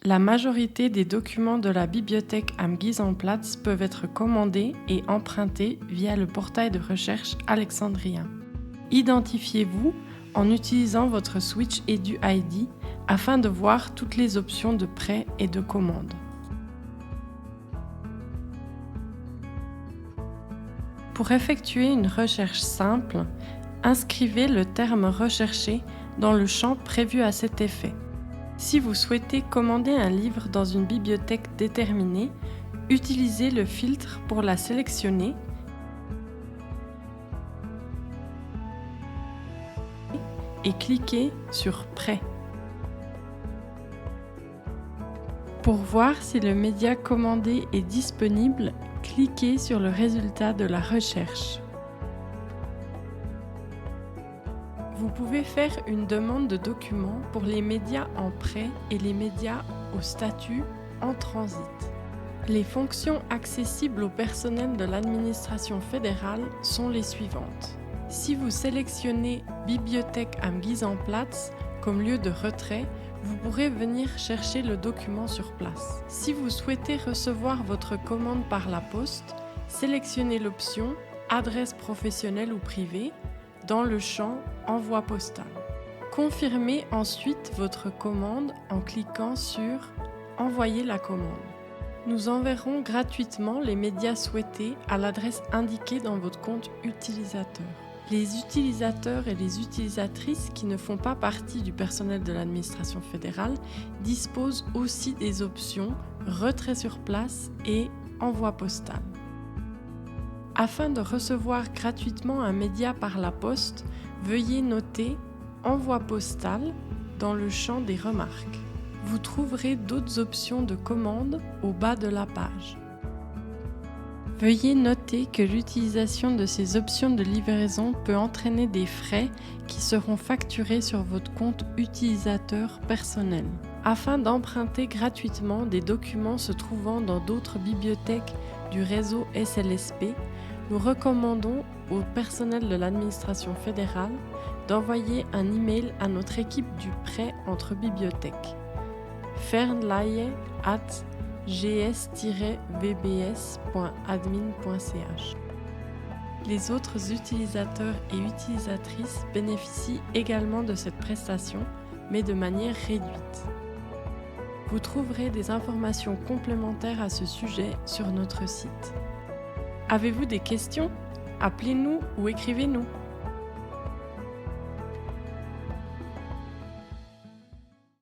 La majorité des documents de la bibliothèque am Giesenplatz peuvent être commandés et empruntés via le portail de recherche alexandrien. Identifiez-vous en utilisant votre Switch Edu ID afin de voir toutes les options de prêt et de commande. Pour effectuer une recherche simple, inscrivez le terme recherché dans le champ prévu à cet effet. Si vous souhaitez commander un livre dans une bibliothèque déterminée, utilisez le filtre pour la sélectionner et cliquez sur Prêt. Pour voir si le média commandé est disponible, cliquez sur le résultat de la recherche. Vous pouvez faire une demande de documents pour les médias en prêt et les médias au statut en transit. Les fonctions accessibles au personnel de l'administration fédérale sont les suivantes. Si vous sélectionnez Bibliothèque am Giesenplatz comme lieu de retrait, vous pourrez venir chercher le document sur place. Si vous souhaitez recevoir votre commande par la poste, sélectionnez l'option Adresse professionnelle ou privée dans le champ Envoi postal. Confirmez ensuite votre commande en cliquant sur Envoyer la commande. Nous enverrons gratuitement les médias souhaités à l'adresse indiquée dans votre compte utilisateur. Les utilisateurs et les utilisatrices qui ne font pas partie du personnel de l'administration fédérale disposent aussi des options Retrait sur place et Envoi postal. Afin de recevoir gratuitement un média par la poste, veuillez noter Envoi postal dans le champ des remarques. Vous trouverez d'autres options de commande au bas de la page. Veuillez noter que l'utilisation de ces options de livraison peut entraîner des frais qui seront facturés sur votre compte utilisateur personnel. Afin d'emprunter gratuitement des documents se trouvant dans d'autres bibliothèques du réseau SLSP, nous recommandons au personnel de l'administration fédérale d'envoyer un email à notre équipe du prêt entre bibliothèques fernlaie@gs-vbs.admin.ch. Les autres utilisateurs et utilisatrices bénéficient également de cette prestation, mais de manière réduite. Vous trouverez des informations complémentaires à ce sujet sur notre site. Avez-vous des questions ? Appelez-nous ou écrivez-nous.